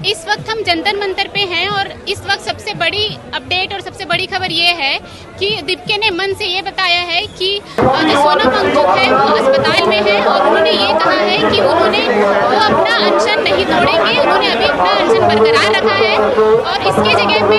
इस वक्त हम जंतर मंतर पे हैं और इस वक्त सबसे बड़ी अपडेट और सबसे बड़ी खबर ये है कि दीपके ने मन से ये बताया है कि जो सोनम वांगचुक है वो अस्पताल में है और उन्होंने ये कहा है कि वो अपना अनशन नहीं तोड़ेंगे। उन्होंने अभी अपना अनशन बरकरार रखा है और इसकी जगह पे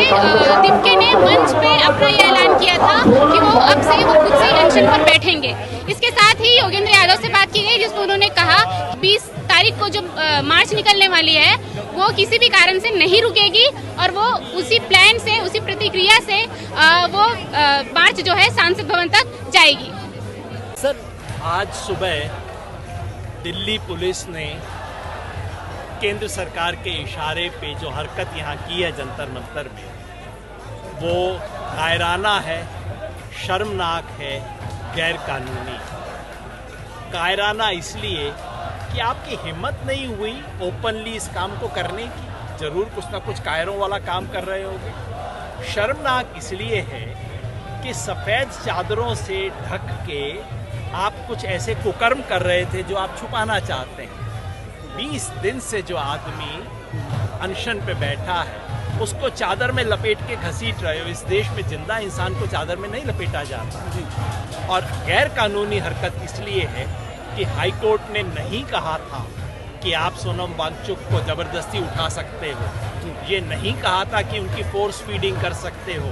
दीपके ने मंच पे अपना ये ऐलान किया था कि वो अब से वो खुद से अनशन पर बैठेंगे। इसके साथ ही योगेंद्र यादव से बात की गई जिसमें उन्होंने कहा 20 तारीख को जो मार्च निकलने वाली है वो किसी भी कारण से नहीं रुकेगी और वो उसी प्लान से, उसी प्रतिक्रिया से वो मार्च जो है सांसद भवन तक जाएगी। सर, आज सुबह दिल्ली पुलिस ने केंद्र सरकार के इशारे पे जो हरकत यहाँ की है जंतर मंतर में, वो कायराना है, शर्मनाक है, गैर कानूनी। कायराना इसलिए कि आपकी हिम्मत नहीं हुई ओपनली इस काम को करने की, जरूर कुछ ना कुछ कायरों वाला काम कर रहे होगे। शर्मनाक इसलिए है कि सफ़ेद चादरों से ढक के आप कुछ ऐसे कुकर्म कर रहे थे जो आप छुपाना चाहते हैं। 20 दिन से जो आदमी अनशन पे बैठा है उसको चादर में लपेट के घसीट रहे हो। इस देश में जिंदा इंसान को चादर में नहीं लपेटा जाता। और गैर कानूनी हरकत इसलिए है कि हाई कोर्ट ने नहीं कहा था कि आप सोनम वांगचुक को जबरदस्ती उठा सकते हो, ये नहीं कहा था कि उनकी फोर्स फीडिंग कर सकते हो।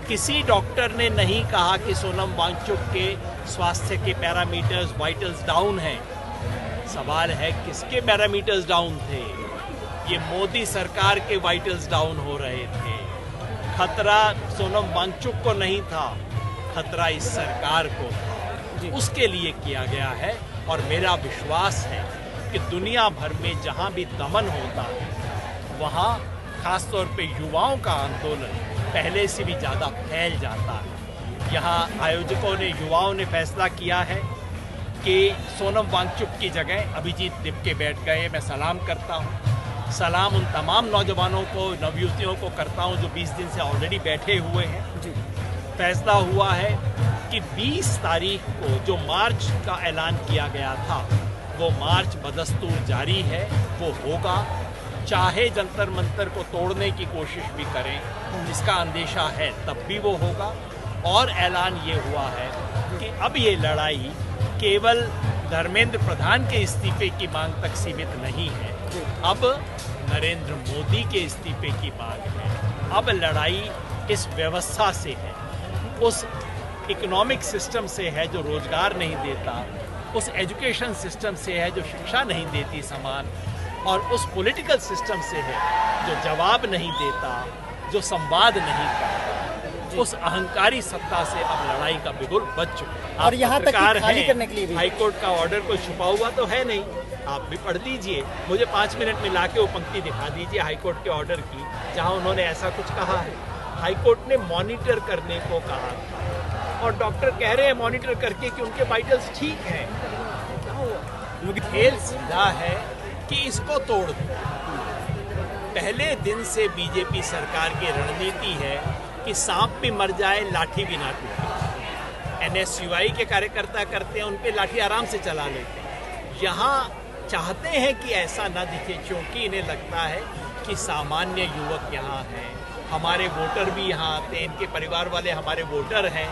किसी डॉक्टर ने नहीं कहा कि सोनम वांगचुक के स्वास्थ्य के पैरामीटर्स, वाइटल्स डाउन हैं। सवाल है किसके पैरामीटर्स डाउन थे? ये मोदी सरकार के वाइटल्स डाउन हो रहे थे। खतरा सोनम वांगचुक को नहीं था, खतरा इस सरकार को था, उसके लिए किया गया है। और मेरा विश्वास है कि दुनिया भर में जहां भी दमन होता है वहां खासतौर पे युवाओं का आंदोलन पहले से भी ज़्यादा फैल जाता है। यहाँ आयोजकों ने, युवाओं ने फैसला किया है कि सोनम वांगचुक की जगह अभिजीत दीपके बैठ गए। मैं सलाम करता हूँ, सलाम उन तमाम नौजवानों को, नवयुवतियों को करता हूँ जो 20 दिन से ऑलरेडी बैठे हुए हैं। फैसला हुआ है कि 20 तारीख को जो मार्च का ऐलान किया गया था वो मार्च बदस्तूर जारी है, वो होगा। चाहे जंतर मंतर को तोड़ने की कोशिश भी करें, जिसका अंदेशा है, तब भी वो होगा। और ऐलान ये हुआ है कि अब ये लड़ाई केवल धर्मेंद्र प्रधान के इस्तीफे की मांग तक सीमित नहीं है, अब नरेंद्र मोदी के इस्तीफे की मांग है। अब लड़ाई इस व्यवस्था से है, उस इकोनॉमिक सिस्टम से है जो रोजगार नहीं देता, उस एजुकेशन सिस्टम से है जो शिक्षा नहीं देती समान, और उस पॉलिटिकल सिस्टम से है जो जवाब नहीं देता, जो संवाद नहीं करता। उस अहंकारी सत्ता से अब लड़ाई का बिगुल बच चुका है। और यहाँ तक खाली करने के लिए भी हाईकोर्ट का ऑर्डर कोई छुपा हुआ तो है नहीं, आप भी पढ़ लीजिए। मुझे 5 मिनट में लाके वो पंक्ति दिखा दीजिए हाईकोर्ट के ऑर्डर की जहाँ उन्होंने ऐसा कुछ कहा है। हाईकोर्ट ने मॉनिटर करने को कहा और डॉक्टर कह रहे हैं मॉनिटर करके कि उनके वाइटल्स ठीक हैं। खेल सीधा है कि इसको तोड़ दो। पहले दिन से बीजेपी सरकार की रणनीति है कि सांप भी मर जाए, लाठी भी ना टूटे। एनएसयूआई के कार्यकर्ता करते हैं, उन पे लाठी आराम से चला लेते हैं। यहाँ चाहते हैं कि ऐसा ना दिखे क्योंकि इन्हें लगता है कि सामान्य युवक यहाँ हैं, हमारे वोटर भी यहाँ आते हैं, इनके परिवार वाले हमारे वोटर हैं,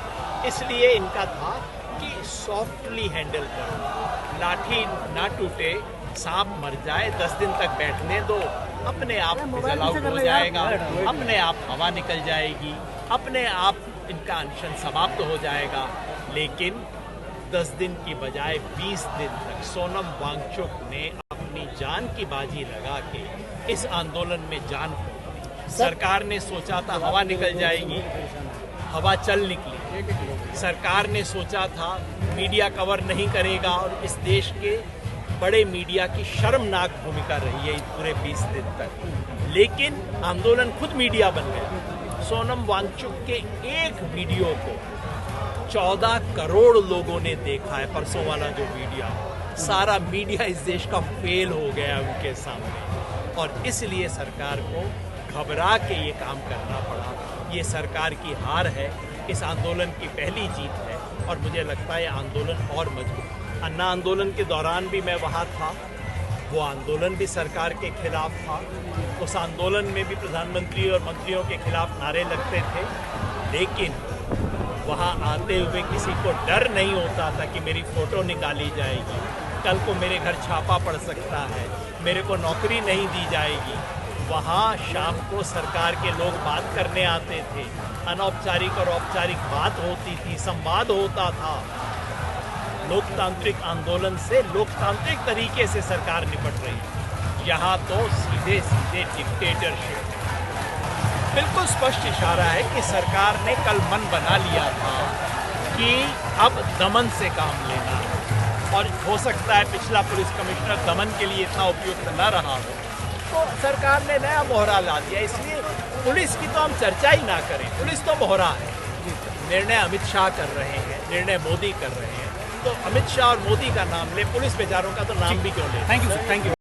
इसलिए इनका था कि सॉफ्टली हैंडल करो, लाठी ना टूटे, सांप मर जाए, 10 दिन तक बैठने दो, अपने आप फिजल आउट हो जाएगा, अपने आप हवा निकल जाएगी, अपने आप इनका अनशन समाप्त हो जाएगा। लेकिन 10 दिन की बजाय 20 दिन तक सोनम वांगचुक ने अपनी जान की बाजी लगा के इस आंदोलन में जान खो। सरकार ने सोचा था हवा निकल जाएगी, हवा चल निकली। सरकार ने सोचा था मीडिया कवर नहीं करेगा और इस देश के बड़े मीडिया की शर्मनाक भूमिका रही है पूरे 20 दिन तक। लेकिन आंदोलन खुद मीडिया बन गया। सोनम वांगचुक के एक वीडियो को 14 करोड़ लोगों ने देखा है। परसों वाला जो वीडियो, सारा मीडिया इस देश का फेल हो गया उनके सामने और इसलिए सरकार को घबरा के ये काम करना पड़ा। ये सरकार की हार है, इस आंदोलन की पहली जीत है और मुझे लगता है आंदोलन और मजबूत। अन्ना आंदोलन के दौरान भी मैं वहाँ था, वो आंदोलन भी सरकार के खिलाफ था, उस आंदोलन में भी प्रधानमंत्री और मंत्रियों के खिलाफ नारे लगते थे, लेकिन वहाँ आते हुए किसी को डर नहीं होता था कि मेरी फ़ोटो निकाली जाएगी, कल को मेरे घर छापा पड़ सकता है, मेरे को नौकरी नहीं दी जाएगी। वहाँ शाम को सरकार के लोग बात करने आते थे, अनौपचारिक और औपचारिक बात होती थी, संवाद होता था। लोकतांत्रिक आंदोलन से लोकतांत्रिक तरीके से सरकार निपट रही है। यहाँ तो सीधे सीधे डिक्टेटरशिप। बिल्कुल स्पष्ट इशारा है कि सरकार ने कल मन बना लिया था कि अब दमन से काम लेना है, और हो सकता है पिछला पुलिस कमिश्नर दमन के लिए इतना उपयुक्त न रहा हो, तो सरकार ने नया मोहरा ला दिया। इसलिए पुलिस की तो हम चर्चा ही ना करें, पुलिस तो मोहरा है। निर्णय अमित शाह कर रहे हैं, निर्णय मोदी कर रहे हैं, तो अमित शाह और मोदी का नाम ले, पुलिस बेचारों का तो नाम भी क्यों ले। Thank you.